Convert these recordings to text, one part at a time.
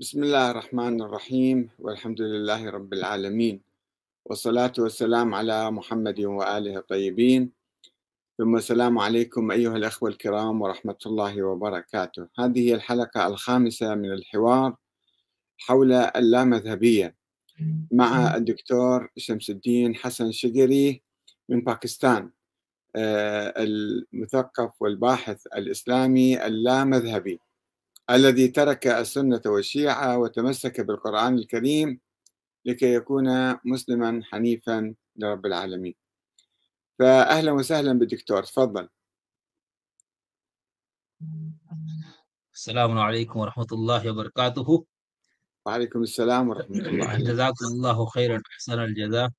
بسم الله الرحمن الرحيم والحمد لله رب العالمين والصلاة والسلام على محمد وآله الطيبين ثم السلام عليكم أيها الأخوة الكرام ورحمة الله وبركاته. هذه هي الحلقة الخامسة من الحوار حول اللامذهبية مع الدكتور شمس الدين حسن شقري من باكستان، المثقف والباحث الإسلامي اللامذهبي الذي ترك السنة والشيعة وتمسك بالقرآن الكريم لكي يكون مسلما حنيفا لرب العالمين. فأهلا وسهلا بالدكتور، تفضل. السلام عليكم ورحمة الله وبركاته. وعليكم السلام ورحمة الله. جزاكم الله خيرا أحسن الجزاء.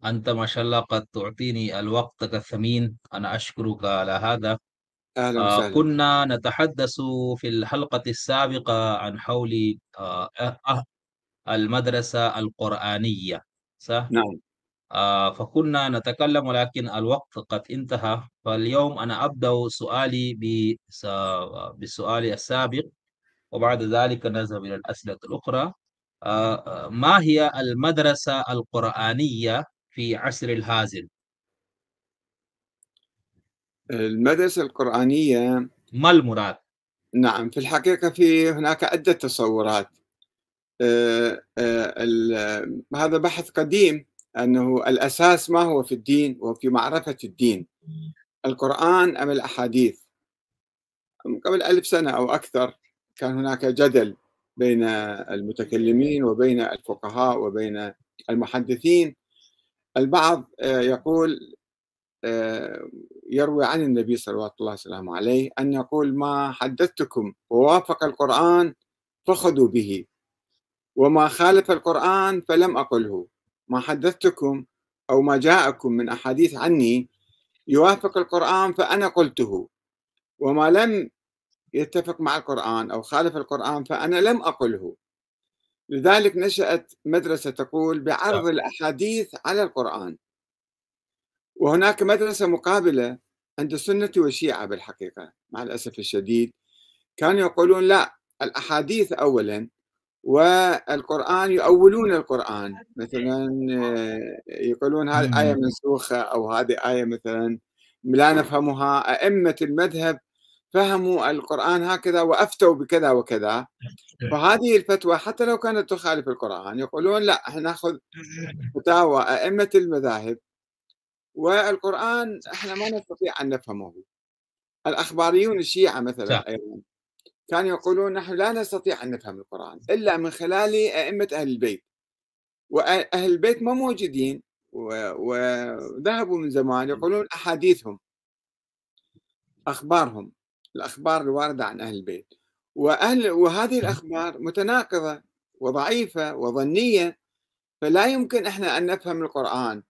أنت ما شاء الله قد تعطيني وقتك الثمين، أنا أشكرك على هذا. أهلا وسهلا. كنا نتحدث في الحلقة السابقة عن حول المدرسة القرآنية، صح؟ نعم. فكنا نتكلم ولكن الوقت قد انتهى، فاليوم أنا أبدأ سؤالي بالسؤال السابق، وبعد ذلك نذهب إلى الأسئلة الأخرى. ما هي المدرسة القرآنية في عصر الهازل؟ المدرسة القرآنية، ما المراد؟ نعم، في الحقيقة هناك عدة تصورات. هذا بحث قديم، أنه الأساس ما هو في الدين وفي معرفة الدين، القرآن أم الأحاديث. قبل 1000 سنة أو أكثر كان هناك جدل بين المتكلمين وبين الفقهاء وبين المحدثين. البعض يقول، يروي عن النبي صلوات الله وسلامه عليه أن يقول: ما حدثتكم ووافق القرآن فخذوا به، وما خالف القرآن فلم أقله. ما حدثتكم أو ما جاءكم من أحاديث عني يوافق القرآن فأنا قلته، وما لم يتفق مع القرآن أو خالف القرآن فأنا لم أقله. لذلك نشأت مدرسة تقول بعرض الأحاديث على القرآن، وهناك مدرسة مقابلة عند السنة والشيعة. بالحقيقة مع الأسف الشديد كانوا يقولون لا، الأحاديث أولا والقرآن، يؤولون القرآن. مثلا يقولون هذه آية منسوخة، أو هذه آية مثلا لا نفهمها. أئمة المذهب فهموا القرآن هكذا وأفتوا بكذا وكذا، فهذه الفتوى حتى لو كانت تخالف القرآن يقولون لا، احنا ناخذ فتاوى أئمة المذاهب، والقرآن احنا ما نستطيع أن نفهمه. الأخباريون الشيعة صح. مثلا أيضا كانوا يقولون نحن لا نستطيع أن نفهم القرآن إلا من خلال أئمة أهل البيت، وأهل البيت ما موجودين وذهبوا من زمان. يقولون أحاديثهم، أخبارهم، الأخبار الواردة عن أهل البيت، وهذه الأخبار متناقضة وضعيفة وظنية، فلا يمكن إحنا أن نفهم القرآن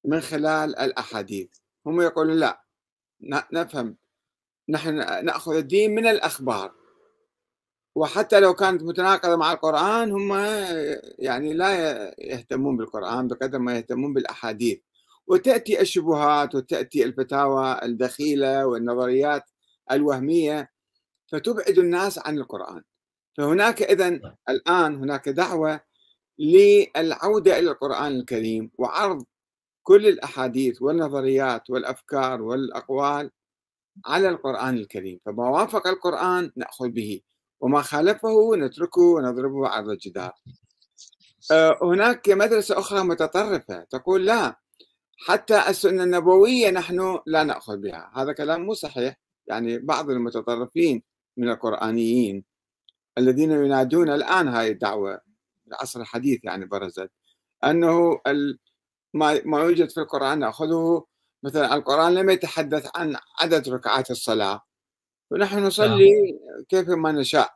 من خلال الأحاديث. هم يقولون لا، نفهم، نحن نأخذ الدين من الأخبار، وحتى لو كانت متناقضة مع القرآن هم يعني لا يهتمون بالقرآن بقدر ما يهتمون بالأحاديث. وتأتي الشبهات وتأتي الفتاوى الدخيلة والنظريات الوهمية فتبعد الناس عن القرآن. فهناك إذن الآن هناك دعوة للعودة إلى القرآن الكريم وعرض كل الأحاديث والنظريات والأفكار والأقوال على القرآن الكريم، فما وافق القرآن نأخذ به، وما خالفه نتركه ونضربه عرض الجدار. هناك مدرسة أخرى متطرفة تقول لا، حتى السنة النبوية نحن لا نأخذ بها. هذا كلام مو صحيح. يعني بعض المتطرفين من القرآنيين الذين ينادون الآن هاي الدعوة، العصر الحديث يعني برزت، أنه ما يوجد في القرآن نأخذه. مثلا القرآن لم يتحدث عن عدد ركعات الصلاة، ونحن نصلي كيف ما نشاء.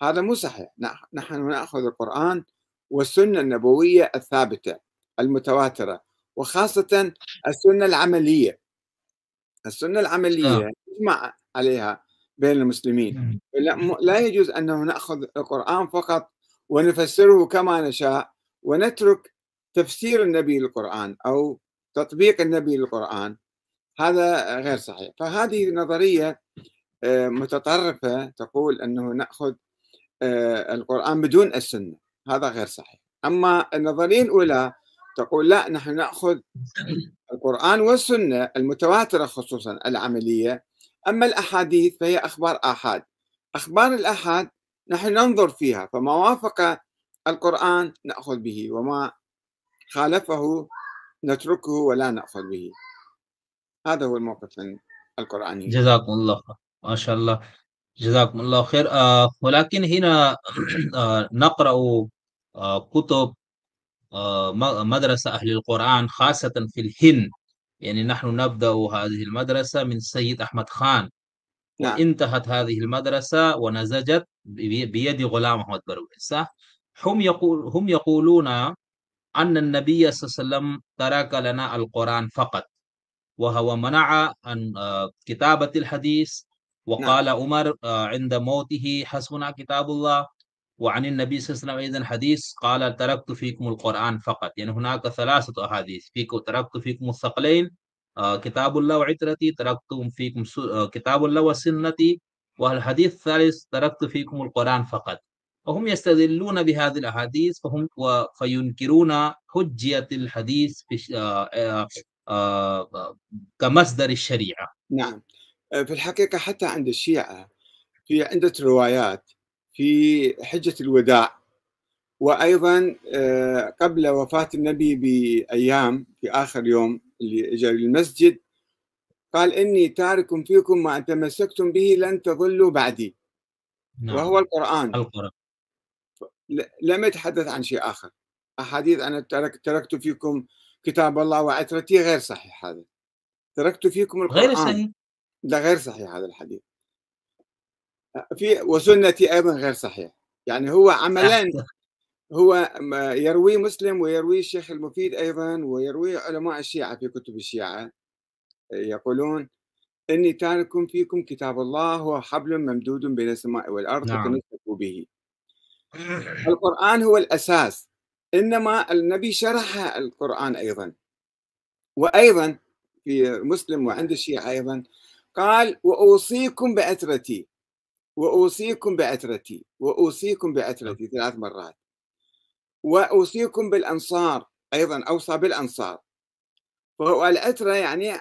هذا مو صحيح. نحن نأخذ القرآن والسنة النبوية الثابتة المتواترة، وخاصة السنة العملية. السنة العملية نجمع عليها بين المسلمين. لا يجوز أنه نأخذ القرآن فقط ونفسره كما نشاء ونترك تفسير النبي للقرآن أو تطبيق النبي للقرآن. هذا غير صحيح. فهذه نظرية متطرفة تقول أنه نأخذ القرآن بدون السنة، هذا غير صحيح. أما النظرية الأولى تقول لا، نحن نأخذ القرآن والسنة المتواترة خصوصا العملية، أما الأحاديث فهي أخبار آحاد. أخبار الآحاد نحن ننظر فيها، فما وافق القرآن نأخذ به، وما خالفه نتركه ولا نأخذ به. هذا هو الموقف من القرآنيين. جزاكم الله خير. ما شاء الله. جزاكم الله خير. ولكن هنا نقرأ كتب مدرسة أهل القرآن خاصة في الهند. يعني نحن نبدأ هذه المدرسة من سيد أحمد خان، نعم، وانتهت هذه المدرسة ونسجت بيد غلام أحمد بروي، صح؟ هم يقولون أن النبي صلى الله عليه وسلم ترك لنا القرآن فقط، وهو منع عن كتابة الحديث. نعم، وقال عمر عند موته: حسبنا كتاب الله. وعن النبي صلى الله عليه وسلم أيضا حديث قال: تركت فيكم القرآن فقط. يعني هناك ثلاثة أحاديث: تركت فيكم الثقلين، كتاب الله وعترتي، تركتم فيكم كتاب الله وسنتي، والحديث الثالث: تركت فيكم القرآن فقط. وهم يستدلون بهذه الأحاديث، فينكرون حجية الحديث في كمصدر الشريعة. نعم. في الحقيقة حتى عند الشيعة في عدة روايات في حجة الوداع، وأيضا قبل وفاة النبي بأيام في آخر يوم اللي إجا للمسجد قال: إني تارك فيكم ما أن تمسكتم به لن تضلوا بعدي، نعم. وهو القرآن. القرآن. لم يتحدث عن شيء آخر. أحاديث أنا تركت فيكم كتاب الله وعترتي غير صحيح. هذا تركت فيكم غير القرآن، صحيح. لا غير صحيح هذا الحديث. في وسنتي أيضا غير صحيح. يعني هو عملا هو يروي مسلم ويروي الشيخ المفيد أيضا ويروي علماء الشيعة في كتب الشيعة، يقولون: إني تارك فيكم كتاب الله هو حبل ممدود بين السماء والأرض نعم. فتمسكوا به. القرآن هو الأساس، إنما النبي شرح القرآن أيضا. وأيضا في مسلم وعند الشيعة أيضا قال: وأوصيكم بعترتي، وأوصيكم بعترتي، وأوصيكم بعترتي 3 مرات، وأوصيكم بالأنصار، أيضا أوصى بالأنصار. فهو العترة يعني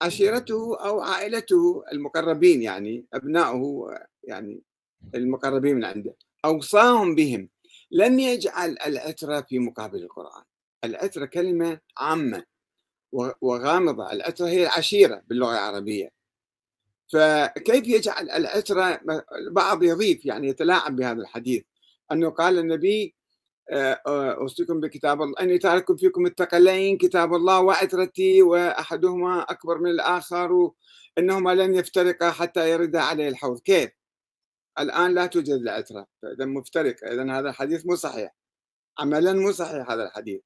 عشيرته أو عائلته المقربين، يعني أبنائه، يعني المقربين من عنده، أوصاهم بهم. لم يجعل العترة في مقابل القرآن. العترة كلمة عامة وغامضة. العترة هي العشيرة باللغة العربية، فكيف يجعل العترة؟ البعض يضيف يعني يتلاعب بهذا الحديث، أنه قال النبي: أوصيكم بكتاب الله، أني تارك فيكم الثقلين كتاب الله وعترتي، وأحدهما أكبر من الآخر، إنهما لن يفترقا حتى يرد عليه الحوض. كيف؟ الآن لا توجد العترة، فإذا مفترقة، إذا هذا الحديث مو صحيح، عملا مو صحيح هذا الحديث.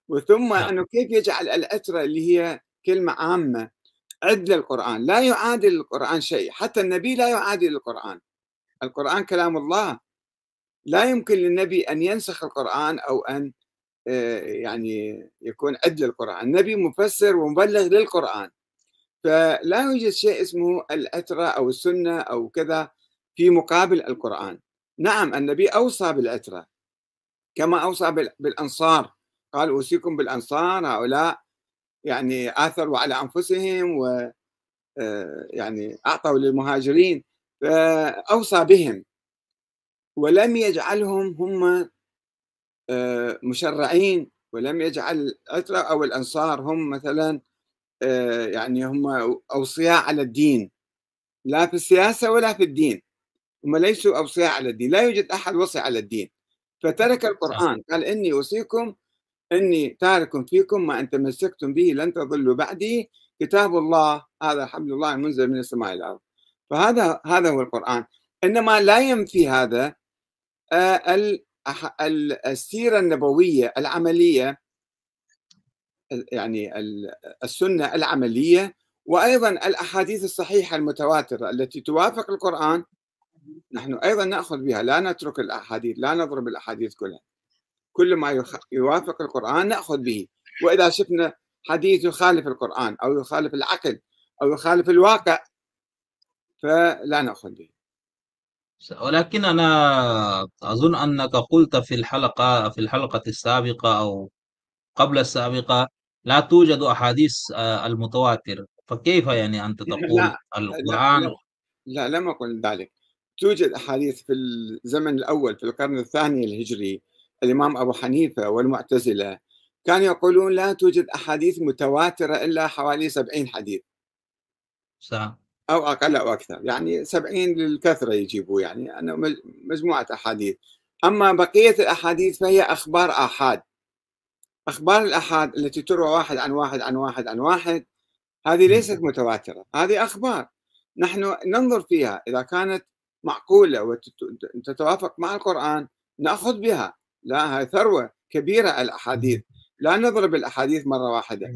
وثم نعم. أنه كيف يجعل العترة اللي هي كلمة عامة عدل القرآن؟ لا يعادل القرآن شيء، حتى النبي لا يعادل القرآن. القرآن كلام الله، لا يمكن للنبي أن ينسخ القرآن أو أن يعني يكون عدل القرآن. النبي مفسر ومبلغ للقرآن، فلا يوجد شيء اسمه العترة أو السنة أو كذا في مقابل القرآن. نعم النبي أوصى بالعترة كما أوصى بالأنصار، قال: أوصيكم بالأنصار، هؤلاء يعني آثروا على أنفسهم و يعني أعطوا للمهاجرين، فأوصى بهم ولم يجعلهم هم مشرعين، ولم يجعل العترة أو الأنصار هم مثلا يعني هم أوصياء على الدين، لا في السياسة ولا في الدين. هم ليسوا أوصياء على الدين، لا يوجد أحد وصي على الدين، فترك صح. القرآن. قال: إني أوصيكم، إني تارك فيكم ما أن تمسكتم به لن تضلوا بعدي، كتاب الله، هذا حبل الله المنزل من السماء إلى الأرض. فهذا هو القرآن. إنما لا ينفي هذا السيرة النبوية العملية، يعني السنة العملية، وأيضا الأحاديث الصحيحة المتواترة التي توافق القرآن، نحن أيضا نأخذ بها، لا نترك الأحاديث، لا نضرب الأحاديث كلها. كل ما يوافق القرآن نأخذ به. وإذا شفنا حديث يخالف القرآن أو يخالف العقل أو يخالف الواقع فلا نأخذ به. ولكن أنا أظن أنك قلت في الحلقة السابقة أو قبل السابقة لا توجد أحاديث المتواتر، فكيف يعني أنت تقول لا لا القرآن؟ لا لا لم أقل ذلك. توجد أحاديث في الزمن الأول في القرن الثاني الهجري. الإمام أبو حنيفة والمعتزلة كانوا يقولون لا توجد أحاديث متواترة إلا حوالي 70 حديث صح. أو أقل أو أكثر، يعني 70 للكثرة يجيبوا، يعني أنه مجموعة أحاديث. أما بقية الأحاديث فهي أخبار آحاد. أخبار الآحاد التي تروى واحد عن واحد عن واحد عن واحد، هذه مم. ليست متواترة، هذه أخبار. نحن ننظر فيها إذا كانت معقولة وتتوافق مع القرآن نأخذ بها. لا، هذه ثروة كبيرة الأحاديث، لا نضرب الأحاديث مرة واحدة،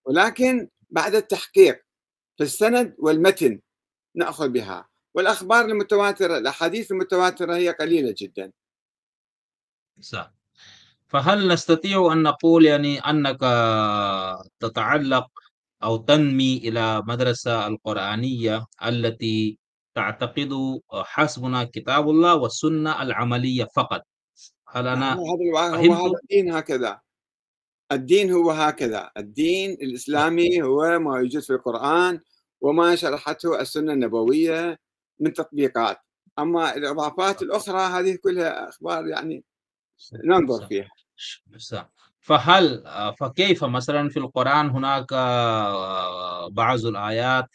ولكن بعد التحقيق في السند والمتن نأخذ بها. والأخبار المتواترة، الأحاديث المتواترة هي قليلة جدا. صح. فهل نستطيع أن نقول يعني أنك تتعلق أو تنمي إلى مدرسة القرآنية التي تعتقد حسبنا كتاب الله والسنة العملية فقط؟ هل أنا هو فهمت؟ هذا الدين هكذا. الدين هو هكذا، الدين الإسلامي هو ما يوجد في القرآن وما شرحته السنة النبوية من تطبيقات. أما الإضافات الأخرى هذه كلها أخبار يعني ننظر صح. فيها. صح. فهل فكيف مثلا في القرآن هناك بعض الآيات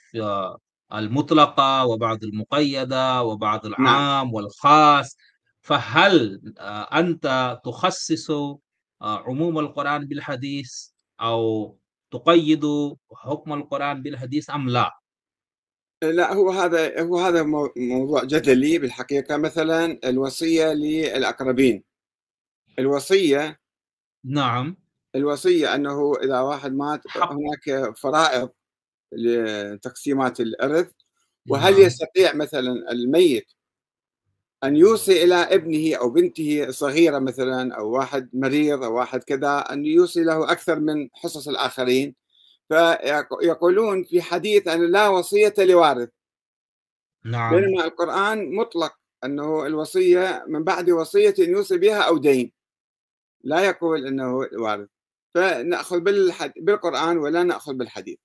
المطلقة وبعض المقيدة وبعض نعم. العام والخاص، فهل أنت تخصص عموم القرآن بالحديث أو تقيد حكم القرآن بالحديث أم لا؟ لا، هو هذا موضوع جدلي بالحقيقة. مثلا الوصية للأقربين، الوصية نعم. الوصية أنه إذا واحد مات حق. هناك فرائض لتقسيمات الإرث. وهل نعم. يستطيع مثلا الميت أن يوصي إلى ابنه أو بنته الصغيرة مثلا، أو واحد مريض أو واحد كذا، أن يوصي له أكثر من حصص الآخرين؟ فيقولون في حديث أن لا وصية لوارث، نعم. بينما القرآن مطلق أنه الوصية من بعد وصية يوصي بها أو دين، لا يقول أنه وارث. فنأخذ بالقرآن ولا نأخذ بالحديث.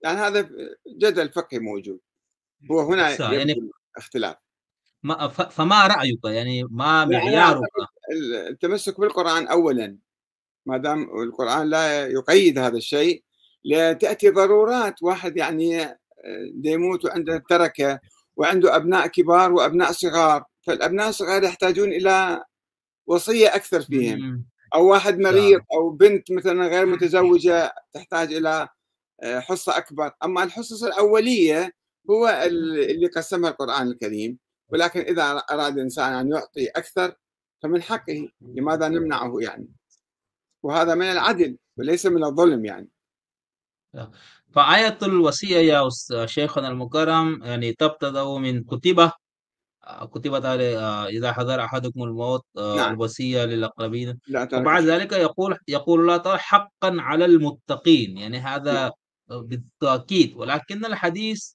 يعني هذا جدل فقهي موجود، هو هنا يعني يبدو الاختلاف. فما رأيك يعني ما لا، أنا معيارك؟ أعتقد التمسك بالقرآن أولا، ما دام القرآن لا يقيد هذا الشيء. لتأتي ضرورات، واحد يعني يموت وعنده تركة وعنده أبناء كبار وأبناء صغار، فالأبناء الصغار يحتاجون إلى وصية أكثر فيهم. مم. أو واحد صح. مريض أو بنت مثلا غير متزوجة تحتاج إلى حصة أكبر. أما الحصص الأولية هو اللي قسمها القرآن الكريم. ولكن إذا أراد الإنسان أن يعطي أكثر فمن حقه، لماذا نمنعه يعني؟ وهذا من العدل وليس من الظلم يعني. فآية الوصية يا شيخنا المكرم يعني تبتدأ من كتبت عليه إذا حضر أحدكم الموت نعم. الوصية للأقربين. لا ترك وبعد شيء. ذلك يقول الله تعالى حقا على المتقين، يعني نعم. هذا بالتأكيد، ولكن الحديث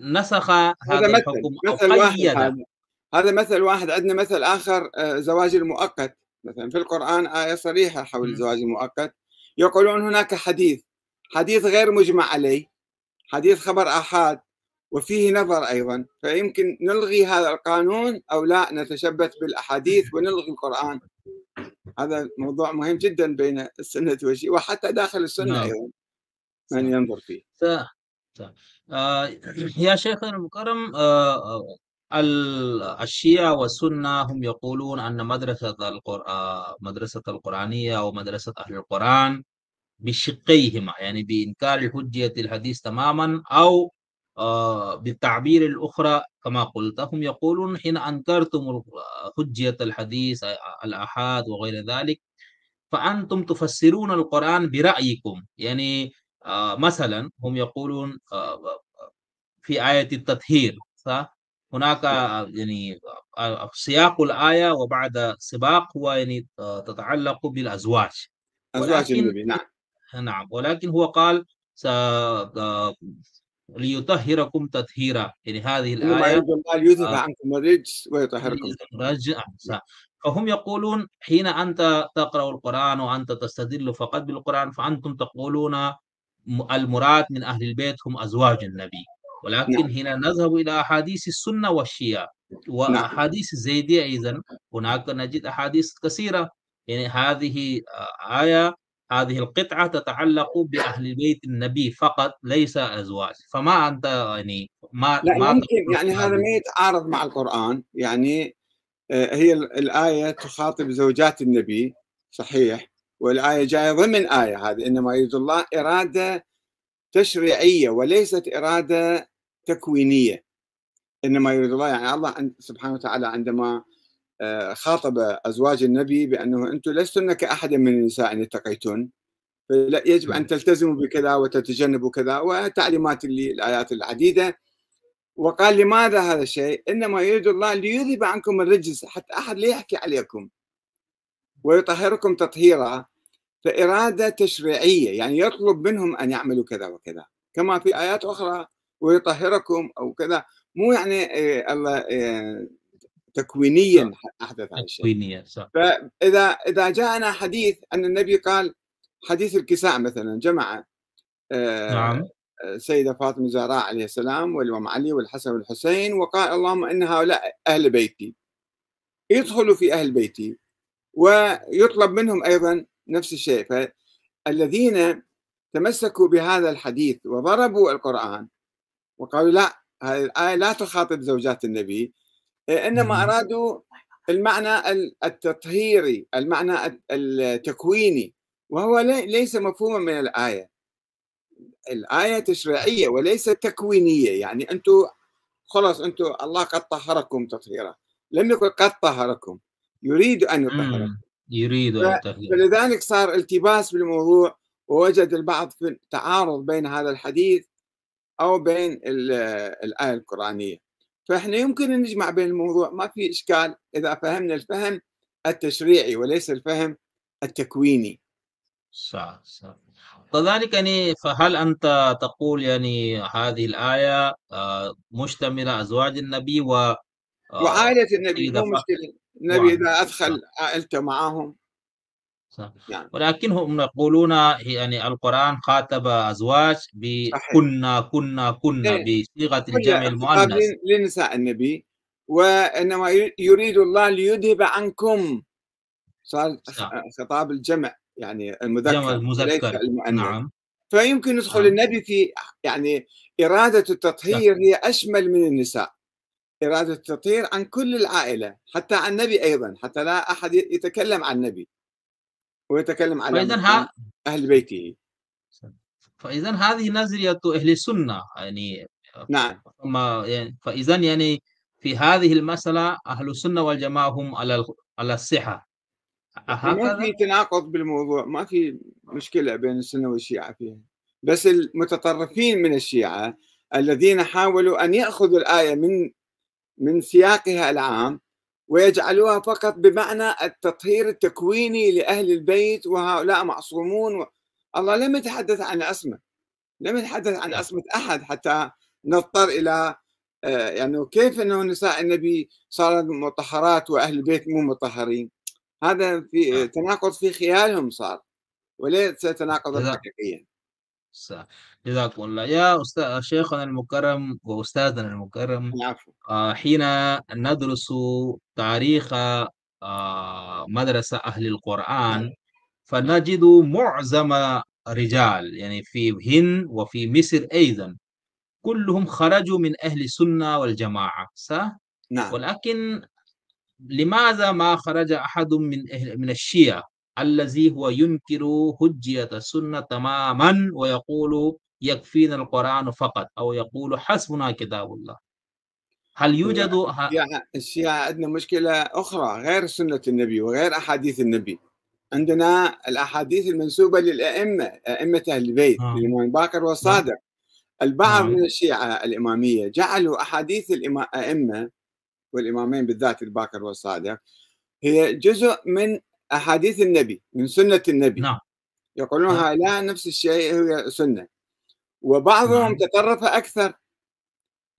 نسخ هذا هذا مثل الحكم أو مثل واحد. قيد. هذا مثل واحد. عندنا مثل آخر، زواج المؤقت. مثلا في القرآن آية صريحة حول م- الزواج المؤقت. يقولون هناك حديث غير مجمع عليه، حديث خبر آحاد وفيه نظر أيضا. فيمكن نلغي هذا القانون أو لا نتشبث بالأحاديث ونلغي القرآن. هذا موضوع مهم جدا بين السنة والشيعة، وحتى داخل السنة نعم. أيضا من صح. ينظر فيه. صح. صح. آه، يا شيخنا المكرم، الشيعة والسنة هم يقولون أن مدرسة القرآنية أو مدرسة أهل القرآن بشقيهما، يعني بإنكار حجية الحديث تماما، أو بالتعبير الأخرى كما قلت هم يقولون حين أنكرتم حجية الحديث الآحاد وغير ذلك فأنتم تفسرون القرآن برأيكم. يعني مثلا هم يقولون في آية التطهير صح؟ هناك يعني سياق الآية وبعد سباق هو يعني تتعلق بالأزواج، أزواج ولكن النبي، نعم. نعم، ولكن هو قال ليطهركم تطهيرا، يعني هذه إنما الآية يريد الله ليذهب عنكم الرجس ويطهركم تطهيرا. رجع. نعم. فهم يقولون حين أنت تقرأ القرآن وأنت تستدل فقط بالقرآن، فأنتم تقولون المراد من أهل البيت هم أزواج النبي، ولكن نعم. هنا نذهب إلى أحاديث السنة والشيعة نعم. وأحاديث الزيدية أيضا. هناك نجد أحاديث كثيرة، يعني هذه آية، هذه القطعة تتعلق بأهل بيت النبي فقط ليس أزواج، فما أنت يعني لا، ما ممكن تقول يعني في هذا ما هذه. يتعارض مع القرآن يعني. هي الآية تخاطب زوجات النبي، صحيح، والآية جاية ضمن آية. هذه إنما يريد الله إرادة تشريعية وليست إرادة تكوينية. إنما يريد الله يعني الله سبحانه وتعالى عندما خاطب أزواج النبي بأنه أنتم لستن كأحد من النساء إن اتقيتن، فلا يجب أن تلتزموا بكذا وتتجنبوا كذا، وتعليمات الآيات العديدة. وقال لماذا هذا الشيء؟ إنما يريد الله ليذهب عنكم الرجس، حتى أحد لا يحكي عليكم، ويطهركم تطهيرا. فإرادة تشريعية، يعني يطلب منهم أن يعملوا كذا وكذا، كما في آيات أخرى ويطهركم أو كذا. مو يعني الله صح. تكوينيا أحدث هذا الشيء. تكوينية صح. فإذا جاءنا حديث أن النبي قال، حديث الكساء مثلا، جمع نعم. السيدة فاطمة الزهراء عليه السلام والإمام علي والحسن والحسين، وقال اللهم إن هؤلاء أهل بيتي، يدخلوا في أهل بيتي، ويطلب منهم أيضا نفس الشيء. فالذين تمسكوا بهذا الحديث وضربوا القرآن وقالوا لا، هذه الآية لا تخاطب زوجات النبي، إنما أرادوا المعنى التطهيري، المعنى التكويني، وهو ليس مفهوما من الآية. الآية تشريعية وليست تكوينية. يعني أنتم خلاص، أنتم الله قد طهركم تطهيرا، لم يقل قد طهركم، يريد أن يطهركم. يريد أن يطهر. فلذلك صار التباس بالموضوع، ووجد البعض في تعارض بين هذا الحديث أو بين الآية القرآنية. فإحنا يمكن أن نجمع بين الموضوع، ما في إشكال إذا فهمنا الفهم التشريعي وليس الفهم التكويني. صح صح. كذلك يعني، فهل أنت تقول يعني هذه الآية مشتملة أزواج النبي وعائلة النبي السيدة مو فاطمة؟ مشكلة، النبي واحد. إذا صح أدخل عائلته معاهم. صح. نعم. ولكنهم يقولون يعني القرآن خاطب أزواج صحيح. بكنا إيه، بصيغة كله الجمع خطاب المؤنث. لنساء النبي. وإنما يريد الله ليذهب عنكم، صار صح. خطاب الجمع يعني جمع المذكر وليس المذكر. المؤنث. نعم. فيمكن يدخل نعم. النبي في يعني إرادة صح. التطهير هي أشمل من النساء. إرادة التطهير عن كل العائلة، حتى عن النبي أيضا، حتى لا أحد يتكلم عن النبي ويتكلم على فإذا مثلا أهل بيته. فإذا هذه نظرية أهل السنة يعني. نعم. يعني فإذا يعني في هذه المسألة أهل السنة والجماعة هم على الصحة، ما هكذا. في تناقض بالموضوع، ما في مشكلة بين السنة والشيعة فيها. بس المتطرفين من الشيعة الذين حاولوا أن يأخذوا الآية من سياقها العام ويجعلوها فقط بمعنى التطهير التكويني لأهل البيت وهؤلاء معصومون. الله لم يتحدث عن عصمة، لم يتحدث عن عصمة أحد حتى نضطر إلى يعني كيف أنه نساء النبي صارت مطهرات وأهل البيت مو مطهرين. هذا في تناقض في خيالهم صار، وليس تناقضا جزاك حقيقيا. جزاكم الله يا أستاذ شيخنا المكرم وأستاذنا المكرم. العفو. حين ندرس تاريخ مدرسة أهل نعم. القرآن، فنجد معظم رجال يعني في الهند وفي مصر أيضا كلهم خرجوا من أهل السنة والجماعة، صح؟ نعم. ولكن لماذا ما خرج أحد من الشيعة الذي هو ينكر حجية السنة تماما ويقول يكفينا القرآن فقط، أو يقول حسبنا كتاب الله؟ هل هو يوجد الشيعة عندنا مشكلة أخرى غير سنة النبي وغير أحاديث النبي. عندنا الأحاديث المنسوبة للأئمة، أئمة أهل البيت، نعم للإمام باكر نعم والصادق. البعض نعم من الشيعة الإمامية جعلوا أحاديث الأئمة والإمامين بالذات الباكر والصادق هي جزء من أحاديث النبي، من سنة النبي. نعم. يقولون هاي لا، نفس الشيء هي سنة. وبعضهم نعم. تطرف أكثر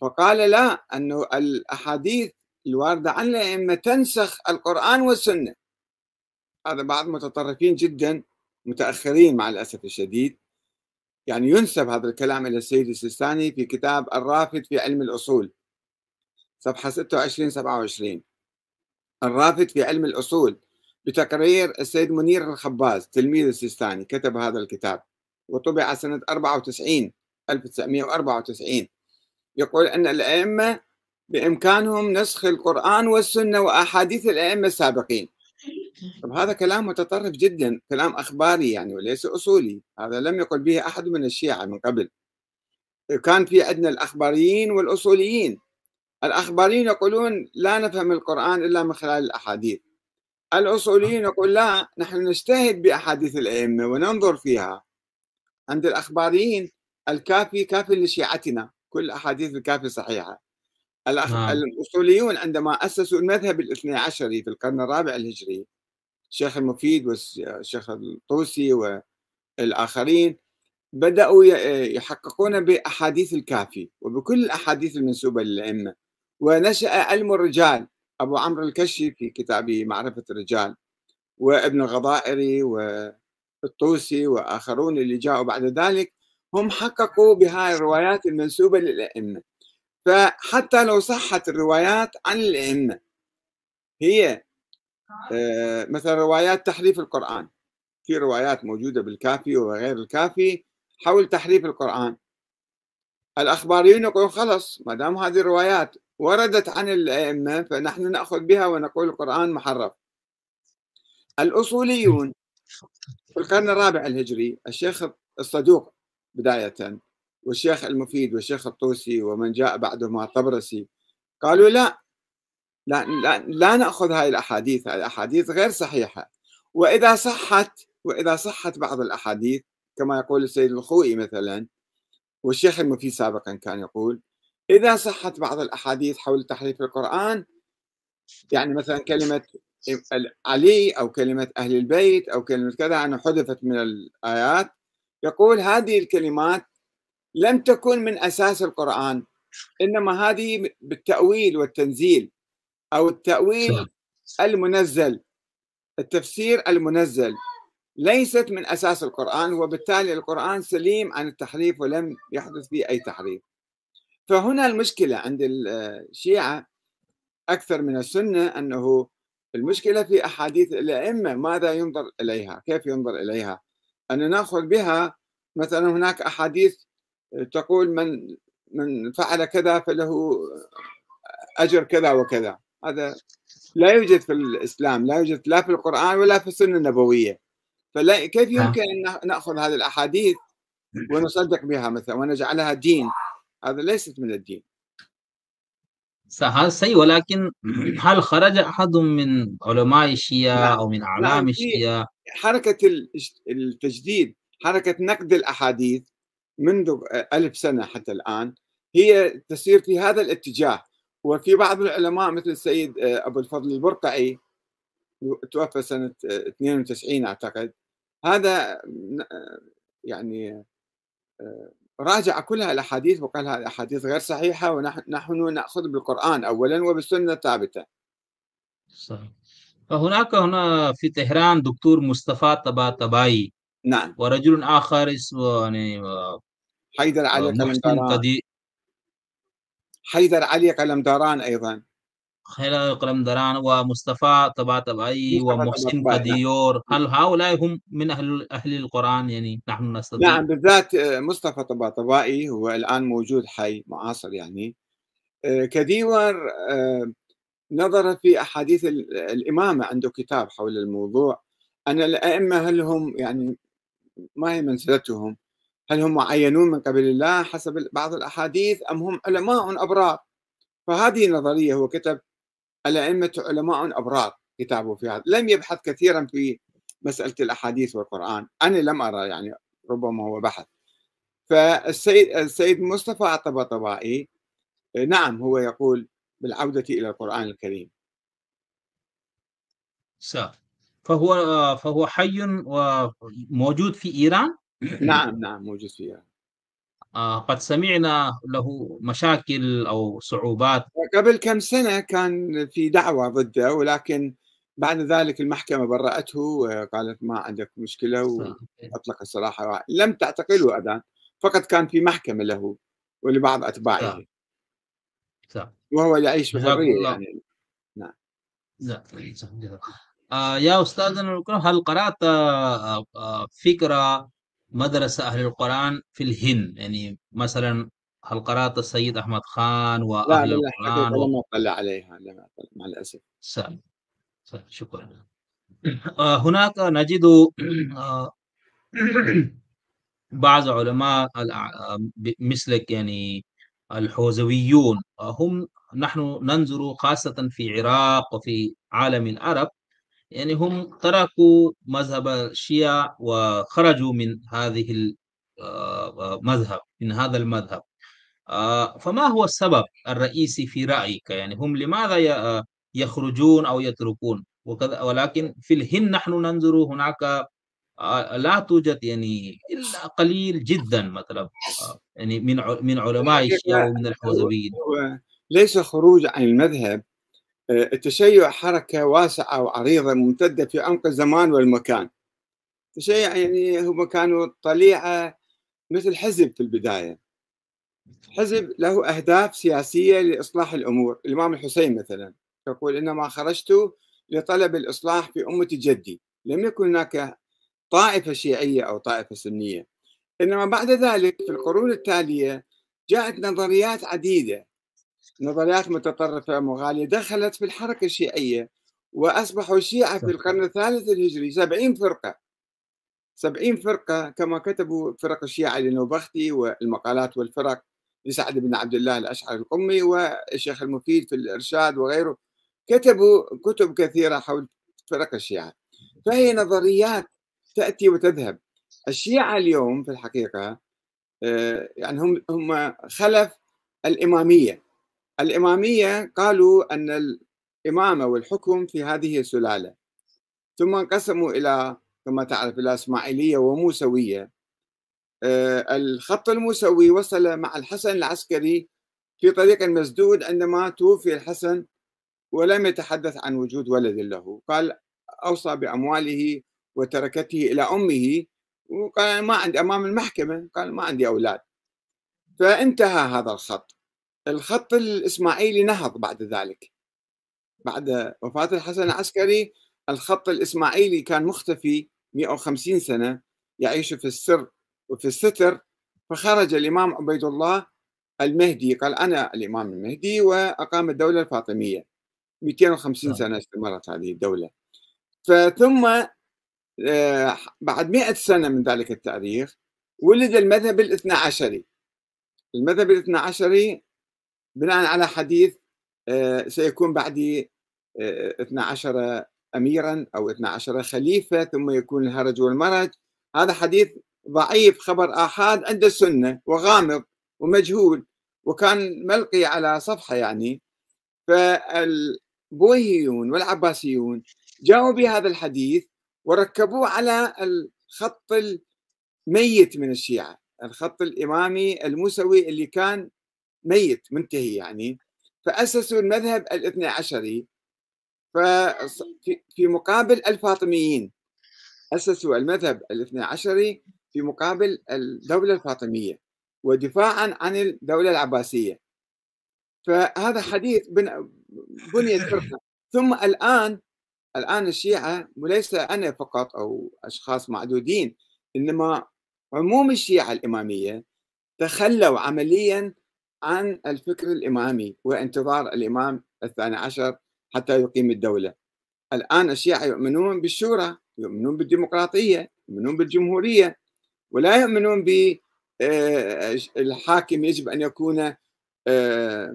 فقال لا، أنه الأحاديث الواردة عن الأئمة تنسخ القرآن والسنة. هذا بعض متطرفين جدا متأخرين مع الأسف الشديد، يعني ينسب هذا الكلام إلى السيد السيستاني في كتاب الرافد في علم الأصول صفحة 26 27. الرافد في علم الأصول بتقرير السيد منير الخباز تلميذ السيستاني كتب هذا الكتاب، وطبع سنة 94 1994. يقول أن الأئمة بإمكانهم نسخ القرآن والسنة وأحاديث الأئمة السابقين. طب هذا كلام متطرف جدا، كلام أخباري يعني وليس أصولي، هذا لم يقل به أحد من الشيعة من قبل. كان في عندنا الأخباريين والأصوليين. الأخباريين يقولون لا نفهم القرآن إلا من خلال الأحاديث، الأصوليين يقول لا، نحن نجتهد بأحاديث الأئمة وننظر فيها. عند الأخباريين الكافي كافي لشيعتنا، كل أحاديث الكافي صحيحة. نعم. الأصوليون عندما أسسوا المذهب الاثني عشري في القرن الرابع الهجري، الشيخ المفيد والشيخ الطوسي والآخرين، بدأوا يحققون بأحاديث الكافي وبكل الأحاديث المنسوبة للأئمة، ونشأ علم الرجال. أبو عمرو الكشي في كتابه معرفة الرجال، وابن الغضائري والطوسي وآخرون اللي جاءوا بعد ذلك، هم حققوا بهاي الروايات المنسوبة للأئمة. فحتى لو صحت الروايات عن الأئمة، هي مثلا روايات تحريف القرآن، في روايات موجودة بالكافي وغير الكافي حول تحريف القرآن، الأخباريون يقولون خلص ما دام هذه الروايات وردت عن الأئمة فنحن نأخذ بها ونقول القرآن محرف. الأصوليون في القرن الرابع الهجري، الشيخ الصدوق بداية والشيخ المفيد والشيخ الطوسي ومن جاء بعدهم الطبرسي، قالوا لا، لا نأخذ هاي الأحاديث، هاي الأحاديث غير صحيحة. وإذا صحت بعض الأحاديث كما يقول السيد الخوئي مثلا، والشيخ المفيد سابقا كان يقول إذا صحت بعض الأحاديث حول تحريف القرآن، يعني مثلا كلمة علي أو كلمة أهل البيت أو كلمة كذا أنه حذفت من الآيات، يقول هذه الكلمات لم تكن من أساس القرآن، إنما هذه بالتأويل والتنزيل أو التأويل صح. المنزل، التفسير المنزل، ليست من أساس القرآن، وبالتالي القرآن سليم عن التحريف ولم يحدث فيه أي تحريف. فهنا المشكلة عند الشيعة أكثر من السنة، أنه المشكلة في أحاديث الأئمة، ماذا ينظر إليها، كيف ينظر إليها، أن نأخذ بها مثلا هناك أحاديث تقول من فعل كذا فله أجر كذا وكذا، هذا لا يوجد في الإسلام، لا يوجد لا في القرآن ولا في السنة النبوية. كيف نعم. يمكن أن نأخذ هذه الأحاديث ونصدق بها مثلا ونجعلها دين؟ هذا ليست من الدين. صح، هذا صحيح، ولكن هل خرج أحد من علماء الشيعة نعم، أو من نعم، أعلام في الشيعة؟ حركة التجديد، حركة نقد الأحاديث منذ 1000 سنة حتى الآن هي تسير في هذا الاتجاه. وفي بعض العلماء مثل السيد أبو الفضل البرقعي توفى سنة 92 أعتقد، هذا يعني راجع كل الأحاديث وقال هذه الأحاديث غير صحيحة، ونحن نأخذ بالقرآن أولا وبالسنة الثابتة. صح. فهناك في طهران دكتور مصطفى طباطبائي، نعم، ورجل آخر اسمه يعني حيدر علي محسن قلمداران، قدي حيدر علي قلمداران أيضا، خلال قلمدران، ومصطفى طباطبائي، مصطفى ومحسن طباطبائي. نعم، قديور. هل هؤلاء هم من أهل القرآن؟ يعني نحن نستطيع. نعم، بالذات مصطفى طباطبائي هو الآن موجود حي معاصر يعني. كديور نظر في أحاديث الإمامة، عنده كتاب حول الموضوع، أن الأئمة هل هم يعني ما هي منزلتهم، هل هم معينون من قبل الله حسب بعض الأحاديث أم هم علماء أبرار. فهذه نظرية، هو كتب الأئمة علماء أبرار، كتابه في هذا، لم يبحث كثيرا في مسألة الأحاديث والقرآن، أنا لم أرى يعني، ربما هو بحث. السيد مصطفى الطباطبائي نعم هو يقول بالعودة إلى القرآن الكريم. صح. فهو حي وموجود في إيران. نعم، نعم، موجود فيها. قد سمعنا له مشاكل أو صعوبات. قبل كم سنة كان في دعوى ضده، ولكن بعد ذلك المحكمة برأته وقالت ما عندك مشكلة صح. وأطلق السراح، لم تعتقله أبدًا، فقط كان في محكمة له ولبعض أتباعه، صح. صح. وهو يعيش جزاكم بحرية الله. يعني. نعم. لا. صح. يا أستاذنا الكرام، هل قرأت فكرة مدرسة أهل القرآن في الهند؟ يعني مثلا هل قرأت السيد أحمد خان لا وأهل القرآن للحقيقة لم أطلع عليها، لم أطلع مع الأسف. سهل. سهل. شكرا. هناك نجد آه، بعض علماء مثلك، يعني الحوزويون، هم نحن ننظر خاصة في العراق وفي عالم العرب، يعني هم تركوا مذهب الشيعة وخرجوا من هذه المذهب، من هذا المذهب. فما هو السبب الرئيسي في رأيك؟ يعني هم لماذا يخرجون أو يتركون وكذا؟ ولكن في الهند نحن ننظر هناك لا توجد يعني إلا قليل جدا، مثلا يعني من علماء الشيعة الحقيقة ومن هو الحوزويين. هو ليس خروج عن المذهب، التشيع حركة واسعة وعريضة ممتدة في عمق الزمان والمكان. التشيع يعني هم كانوا طليعة مثل حزب في البداية، حزب له أهداف سياسية لإصلاح الأمور. الإمام الحسين مثلا يقول إنما خرجت لطلب الإصلاح في أمة جدي، لم يكن هناك طائفة شيعية أو طائفة سنية. إنما بعد ذلك في القرون التالية جاءت نظريات عديدة، نظريات متطرفة مغالية دخلت في الحركة الشيعية، وأصبحوا الشيعة في صح. القرن الثالث الهجري 70 فرقة. 70 فرقة كما كتبوا فرق الشيعة للنوبختي والمقالات والفرق لسعد بن عبد الله الأشعري القمي والشيخ المفيد في الإرشاد وغيره، كتبوا كتب كثيرة حول فرق الشيعة. فهي نظريات تأتي وتذهب. الشيعة اليوم في الحقيقة يعني هم خلف الإمامية. الإمامية قالوا أن الإمامة والحكم في هذه سلالة، ثم انقسموا إلى كما تعرف إلى إسماعيلية وموسوية. الخط الموسوي وصل مع الحسن العسكري في طريق مسدود عندما توفي الحسن، ولم يتحدث عن وجود ولد له، قال أوصى بأمواله وتركته إلى أمه، وقال أنا ما عندي، أمام المحكمة قال ما عندي أولاد. فانتهى هذا الخط. الخط الإسماعيلي نهض بعد ذلك، بعد وفاة الحسن العسكري. الخط الإسماعيلي كان مختفي 150 سنة، يعيش في السر وفي الستر. فخرج الإمام عبيد الله المهدي، قال أنا الإمام المهدي، وأقام الدولة الفاطمية. 250 صح. سنة استمرت هذه الدولة. فثم بعد 100 سنة من ذلك التاريخ ولد المذهب الاثنى عشري. المذهب الاثنى عشري بناء على حديث سيكون بعدي 12 أميرا أو 12 خليفة ثم يكون الهرج والمرج. هذا حديث ضعيف، خبر آحاد عند السنة وغامض ومجهول، وكان ملقي على صفحة يعني. فالبويهيون والعباسيون جاءوا بهذا الحديث وركبوه على الخط الميت من الشيعة، الخط الإمامي الموسوي اللي كان ميت منتهي يعني. فأسسوا المذهب الاثني عشري في مقابل الفاطميين. أسسوا المذهب الاثني عشري في مقابل الدولة الفاطمية ودفاعا عن الدولة العباسية. فهذا حديث بنيت فرقة. ثم الآن الشيعة، وليس أنا فقط أو أشخاص معدودين، إنما عموم الشيعة الإمامية تخلوا عمليا عن الفكر الإمامي وانتظار الإمام الثاني عشر حتى يقيم الدولة. الآن الشيعة يؤمنون بالشورى، يؤمنون بالديمقراطية، يؤمنون بالجمهورية، ولا يؤمنون بالحاكم يجب أن يكون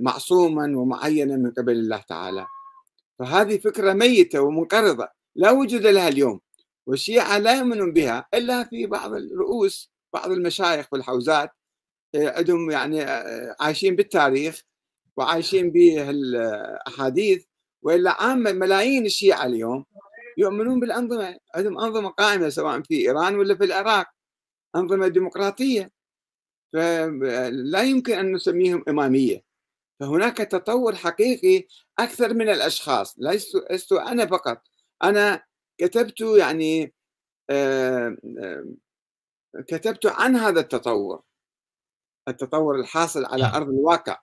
معصوما ومعينا من قبل الله تعالى. فهذه فكرة ميتة ومنقرضة لا وجود لها اليوم، والشيعة لا يؤمنون بها إلا في بعض الرؤوس، بعض المشايخ والحوزات عندهم يعني عايشين بالتاريخ وعايشين بالأحاديث. وإلا عامة ملايين الشيعة اليوم يؤمنون بالأنظمة، عندهم أنظمة قائمة سواء في إيران ولا في العراق، أنظمة ديمقراطية. فلا يمكن أن نسميهم إمامية. فهناك تطور حقيقي أكثر من الأشخاص، لست أنا فقط. أنا كتبت يعني آآ كتبت عن هذا التطور الحاصل على نعم. أرض الواقع،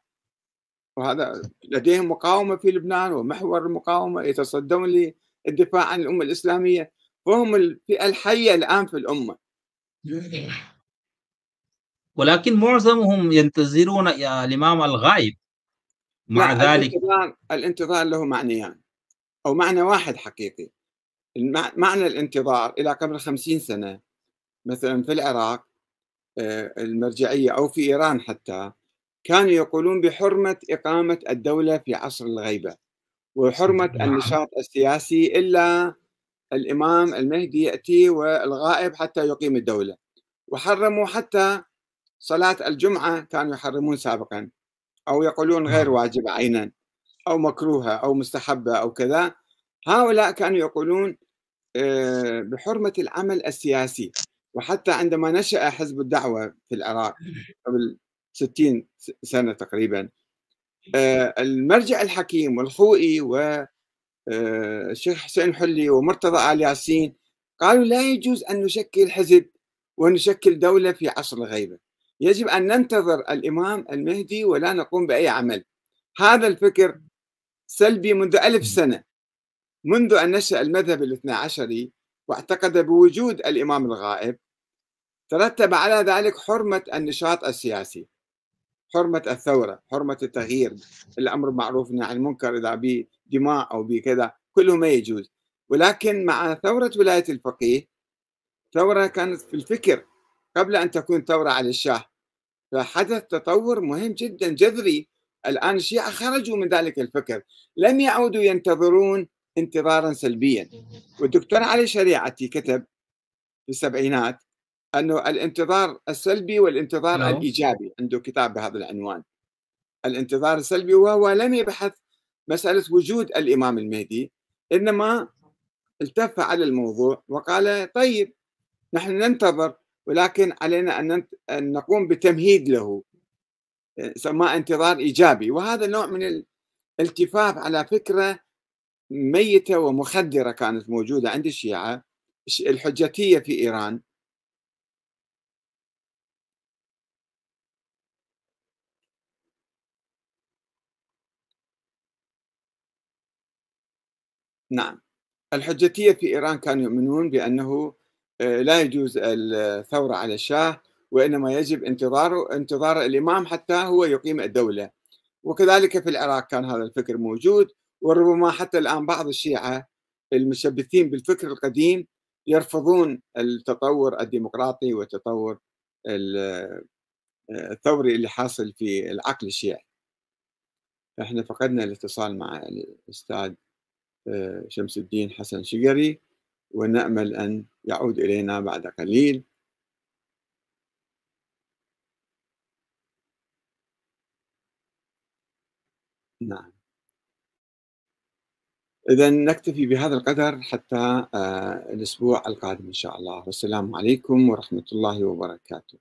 وهذا لديهم مقاومة في لبنان ومحور المقاومة يتصدون للدفاع عن الأمة الإسلامية، وهم الفئة الحية الآن في الأمة. ولكن معظمهم ينتظرون يا الإمام الغائب، مع لأ، ذلك الانتظار له معنيان أو معنى واحد حقيقي. معنى الانتظار إلى قبل 50 سنة مثلًا في العراق المرجعية أو في إيران حتى، كانوا يقولون بحرمة إقامة الدولة في عصر الغيبة، وحرمة نعم. النشاط السياسي إلا الإمام المهدي يأتي والغائب حتى يقيم الدولة، وحرموا حتى صلاة الجمعة كانوا يحرمون سابقًا، أو يقولون غير نعم. واجبة عينًا أو مكروهة أو مستحبة أو كذا. هؤلاء كانوا يقولون بحرمة العمل السياسي، وحتى عندما نشأ حزب الدعوة في العراق قبل 60 سنة تقريبًا، المرجع الحكيم والخوئي الشيخ حسين حلي ومرتضى آل ياسين قالوا لا يجوز أن نشكل حزب ونشكل دولة في عصر الغيبة، يجب أن ننتظر الإمام المهدي ولا نقوم بأي عمل. هذا الفكر سلبي منذ 1000 سنة، منذ أن نشأ المذهب الاثنى عشري واعتقد بوجود الإمام الغائب، ترتب على ذلك حرمة النشاط السياسي، حرمة الثورة، حرمة التغيير، الأمر بالمعروف والنهي عن المنكر، إذا بدماء أو بكذا كله ما يجوز. ولكن مع ثورة ولاية الفقيه، ثورة كانت في الفكر قبل أن تكون ثورة على الشاه، فحدث تطور مهم جدا جذري. الآن الشيعة خرجوا من ذلك الفكر، لم يعودوا ينتظرون انتظارا سلبيا. والدكتور علي شريعتي كتب في السبعينات أنه الانتظار السلبي والانتظار ألو. الإيجابي، عنده كتاب بهذا العنوان، الانتظار السلبي، وهو لم يبحث مسألة وجود الإمام المهدي، إنما التف على الموضوع وقال طيب نحن ننتظر، ولكن علينا أن نقوم بتمهيد له، سماه انتظار إيجابي. وهذا نوع من الالتفاف على فكرة ميتة ومخدرة كانت موجودة عند الشيعة، الحجتية في إيران. نعم، الحجتية في إيران كانوا يؤمنون بأنه لا يجوز الثورة على الشاه، وإنما يجب انتظار الإمام حتى هو يقيم الدولة. وكذلك في العراق كان هذا الفكر موجود، وربما حتى الآن بعض الشيعة المشبثين بالفكر القديم يرفضون التطور الديمقراطي والتطور الثوري اللي حاصل في العقل الشيعي. احنا فقدنا الاتصال مع الأستاذ شمس الدين حسن شقري، ونأمل أن يعود إلينا بعد قليل. نعم، إذا نكتفي بهذا القدر حتى الأسبوع القادم إن شاء الله، والسلام عليكم ورحمة الله وبركاته.